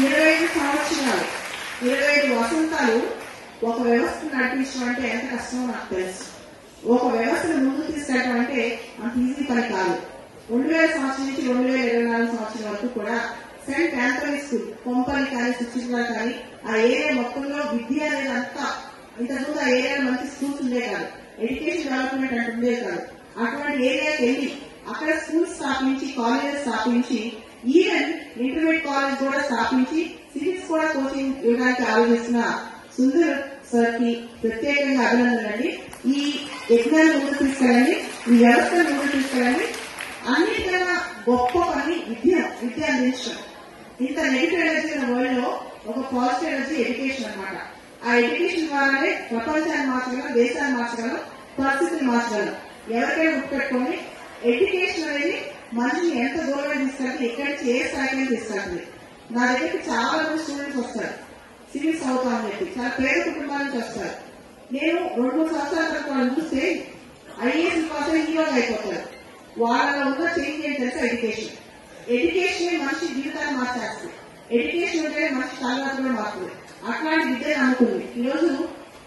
25 సంవత్సరాలు 25 వసంతాలు ఒక వ్యవస్థ నడిపించడం అంటే ఎంత కష్టమో నాకు తెలుసు. ఒక వ్యవస్థను ముందుకు తీసుకెళ్ళడం అంటే అంత ఈజీ పని కాదు. 2000 సంవత్సరం నుంచి 2024 సంవత్సరం వరకు కూడా సెంట్ ఆంథనీ స్కూల్ కొంపని కానీ సుచిత్ర కానీ ఆ ఏరియా మొత్తంలో విద్య అనేది అంతా ఇంతకుముందు ఆ ఏరియా మంచి స్కూల్స్ ఉండే కాదు, ఎడ్యుకేషన్ డెవలప్మెంట్ అంటే ఉండే కాదు. అటువంటి ఏరియాకి వెళ్ళి అక్కడ స్కూల్స్ స్థాపించి కాలేజెస్ స్థాపించి ఈవెన్ ఇంటర్మీడియట్ కాలేజ్ కూడా స్థాపించి సివిల్స్ కూడా కోచింగ్ ఇవ్వడానికి ఆలోచిస్తున్న సుందర్ సార్ కి ప్రత్యేకంగా అభినందనలండి. ఈ యజ్ఞాన్ని ముందుకు తీసుకెళ్ళండి, ఈ వ్యవస్థను ముందుకు తీసుకెళ్ళండి. అన్నిటికన్నా గొప్ప పని విద్య అందించడం. ఇంత నెగిటివ్ ఎనర్జీ ఉన్న వరల్డ్ లో ఒక పాజిటివ్ ఎనర్జీ ఎడ్యుకేషన్ అనమాట. ఆ ఎడ్యుకేషన్ ద్వారానే ప్రపంచాన్ని మార్చగలం, దేశాన్ని మార్చగలం, పరిస్థితిని మార్చగలం. ఎవరికైనా గుర్తుపెట్టుకోండి, ఎడ్యుకేషన్ అనేది మనిషిని ఎంత దూరంగా తీసుకెళ్తే ఇక్కడి నుంచి ఏ స్థాయికి తీసుకెళ్తుంది. నా దగ్గరికి చాలా మంది స్టూడెంట్స్ వస్తారు, సివిల్స్ అవుతామని చెప్పి చాలా పేద కుటుంబాల నుంచి వస్తారు. నేను 2-3 సంవత్సరాల తర్వాత వాళ్ళని చూస్తే ఐఏఎస్ పాస్ హీరోగా అయిపోతారు. వాళ్ళలో ఉన్న చేంజ్ ఏంటి తెలుసా? ఎడ్యుకేషన్ మనిషి జీవితాన్ని మార్చేస్తుంది. ఎడ్యుకేషన్ ఉంటే మనిషి చాలా కూడా మారుతుంది. అట్లాంటి విద్యను అనుకుంది. ఈరోజు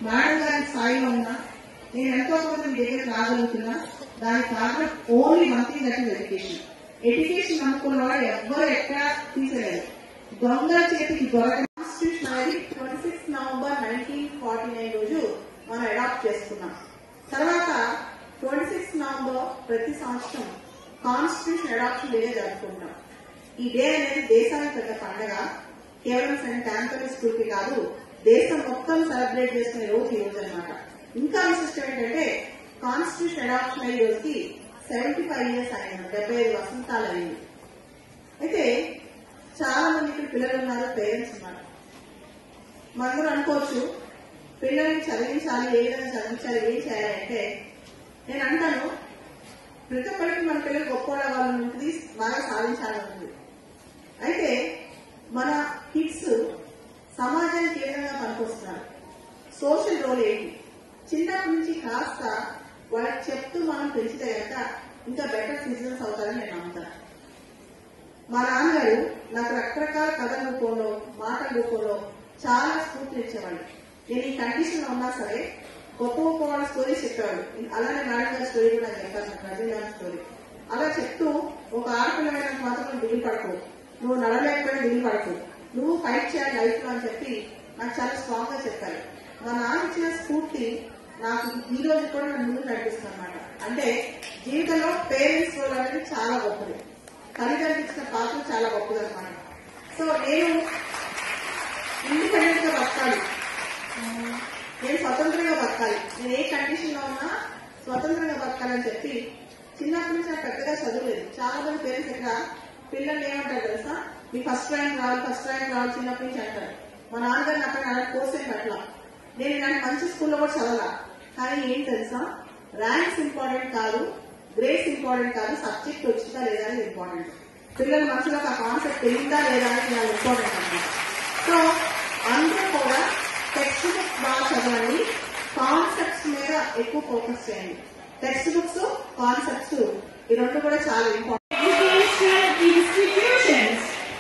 మేడం గారి స్థాయిలో ఉన్నా, నేను ఎంతో కొంత మీ దగ్గర రాగలుగుతున్నా, దానికి కారణం only one thing, that is education. Education అనుకున్న వాడు ఎవ్వరు ఎక్కడా తీసేయలేదు. దొంగల చేతికి దొరక కాన్స్టిట్యూషన్ అనేది 26 నవంబర్ 1949 రోజు మనం అడాప్ట్ చేసుకున్నాం. తర్వాత 26 నవంబర్ ప్రతి సంవత్సరం కాన్స్టిట్యూషన్ అడాప్షన్ డే జరుపుకుంటాం. ఈ డే అనేది దేశానికి పెద్ద పండుగ. కేవలం సెంట్ ఆంథనీ స్కూల్ కి కాదు, దేశం మొత్తం సెలబ్రేట్ చేసుకునే రోజు ఈ రోజు అనమాట. ఇంకా విశిష్టం ఏంటంటే కాన్స్టిట్యూషన్ అడాప్షన్ అయ్యే రోజుకి 75 ఇయర్స్ అయింది, 75 వసంతాలు అయింది. అయితే చాలా మంది ఇక్కడ పిల్లలు ఉన్నారు, పేరెంట్స్ ఉన్నారు. మనం అనుకోవచ్చు పిల్లల్ని చదివించాలి, ఏ విధంగా చదివించాలి, ఏం చేయాలి అంటే, నేను అంటాను ప్రతి ఒక్కరికి మన పిల్లలు గొప్ప వాళ్ళని ఉంటుంది, బాగా సాధించాలని ఉంటుంది. అయితే మన కిడ్స్ సమాజానికి ఏ విధంగా పనికొస్తున్నారు, సోషల్ రోల్ ఏంటి, చిన్నప్పటి నుంచి కాస్త వాళ్ళకి చెప్తూ మనం పెంచితే కనుక ఇంకా బెటర్ సిటిజన్స్ అవుతారని నేను నమ్ముతాను. మా నాన్నగారు నాకు రకరకాల కథల రూపంలో, మాటల రూపంలో చాలా స్ఫూర్తినిచ్చేవాళ్ళు. నేను ఈ కండిషన్ లో ఉన్నా సరే గొప్ప గొప్ప వాళ్ళ స్టోరీస్ చెప్పేవాళ్ళు. అలానే మేడం గారి స్టోరీ కూడా నాకు చెప్పాను, రజనీ గారి స్టోరీ. అలా చెప్తూ ఒక ఆడపిల్లమైన మాత్రం దిగులు పడకు, నువ్వు నడలేకపోయినా దిగులు పడకు, నువ్వు ఫైట్ చేయాలి లైఫ్ లో అని చెప్పి నాకు చాలా స్ట్రాంగ్ గా చెప్పారు. మా నాన్న ఇచ్చిన స్ఫూర్తి నాకు ఈ రోజు కూడా నన్ను ముందుకు నడిపిస్తుంది అనమాట. అంటే జీవితంలో పేరెంట్స్ రోల్ అనేది చాలా గొప్పది, తల్లిదండ్రులు ఇచ్చిన పాత్ర చాలా గొప్పది అనమాట. సో నేను ఇండిపెండెంట్ గా బతకాలి, నేను స్వతంత్రంగా బతకాలి, నేను ఏ కండిషన్ లో ఉన్నా స్వతంత్రంగా బతకాలని చెప్పి చిన్నప్పటి నుంచి నాకు పెద్దగా చదువులేదు. చాలా మంది పేరెంట్స్ ఇక్కడ పిల్లల్ని ఏమంటారు తెలుసా, మీ ఫస్ట్ ర్యాంక్ రావాలి చిన్నప్పటి నుంచి అంటారు. మా నాన్నగారు నాకు అలాంటి కోర్స్ ఏం పెట్టలా, నేను ఇలాంటి మంచి స్కూల్లో కూడా చదవాలా. కానీ ఏం తెలుసా, ర్యాంక్స్ ఇంపార్టెంట్ కాదు, గ్రేడ్స్ ఇంపార్టెంట్ కాదు, సబ్జెక్ట్ వచ్చిందా లేదా అనేది ఇంపార్టెంట్. పిల్లల మనసులో ఆ కాన్సెప్ట్ తెలియదా లేదా అనేది నాకు ఇంపార్టెంట్ అన్నమాట. సో అందరూ కూడా టెక్స్ట్ బుక్స్ బాగా చదవండి, కాన్సెప్ట్స్ మీద ఎక్కువ ఫోకస్ చేయండి. టెక్స్ట్ బుక్స్, కాన్సెప్ట్స్ ఈ రెండు కూడా చాలా important.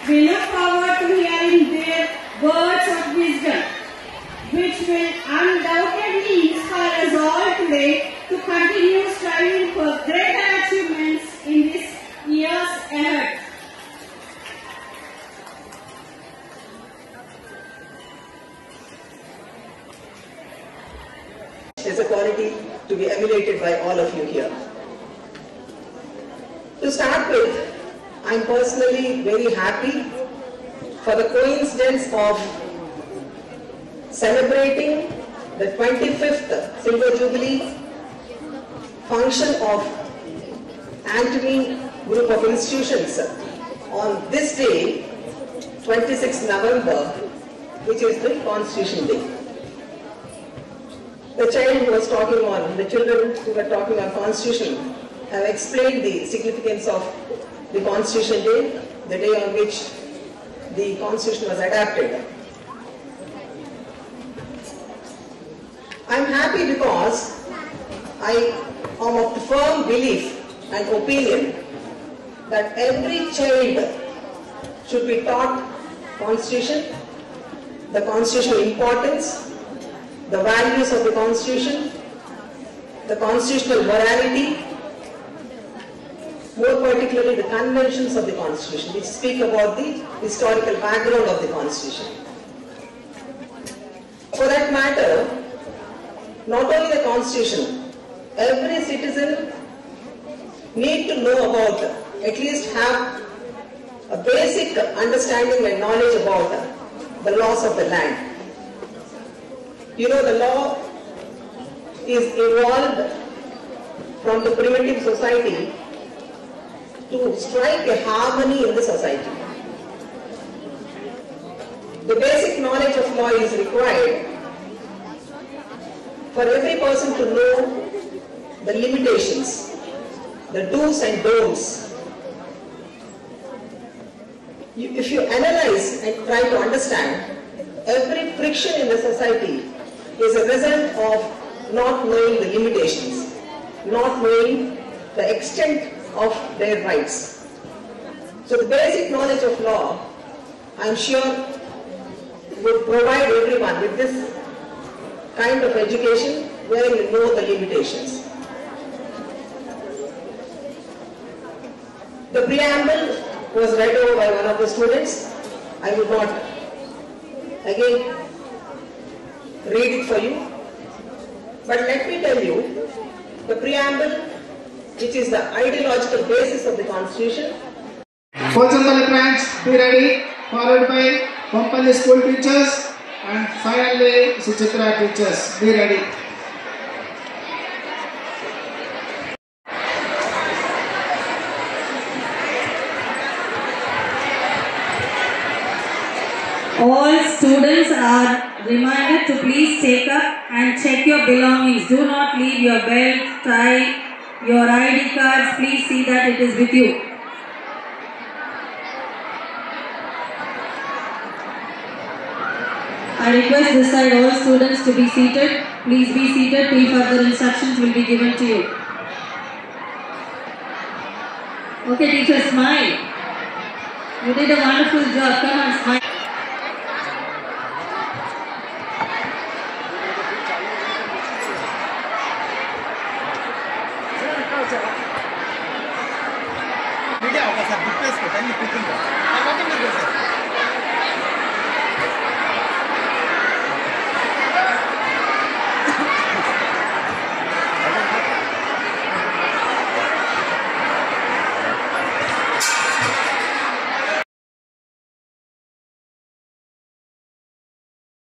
We look forward to hearing their words of wisdom, which will undoubtedly inspire us all today to continue striving for greater achievements in this years ahead. Is a quality to be emulated by all of you here. To start with, I'm personally very happy for the coincidence of celebrating the 25th Silver Jubilee function of Antony Group of Institutions on this day, 26 November, which is the Constitution Day. The child who was talking on, the children who were talking on Constitution have explained the significance of the Constitution Day, the day on which the Constitution was adopted. I am happy because I am of the firm belief and opinion that every child should be taught Constitution, the constitutional importance, the values of the Constitution, the constitutional morality, more particularly the conventions of the Constitution, which speak about the historical background of the Constitution. For that matter, not only the Constitution, every citizen need to know about, at least have a basic understanding and knowledge about the laws of the land. You know, the law is evolved from the primitive society to strike a harmony in the society. The basic knowledge of law is required for every person to know the limitations, the do's and don'ts. If you analyze and try to understand, every friction in the society is a result of not knowing the limitations, not knowing the extent of their rights. So the basic knowledge of law, I am sure, would provide everyone with this kind of education where you know the limitations. The preamble was read over by one of the students. I would not again read it for you. But let me tell you, the preamble, which is the ideological basis of the Constitution. Pochampalli branch, be ready, followed by Kompalli school teachers and finally Suchitra teachers, be ready. All students are reminded to please take up and check your belongings. Do not leave your belt, tie, your ID cards. Please see that it is with you. I request this side all students to be seated. Please be seated till further instructions will be given to you. Okay, teacher, smile. You did a wonderful job. Come on, smile.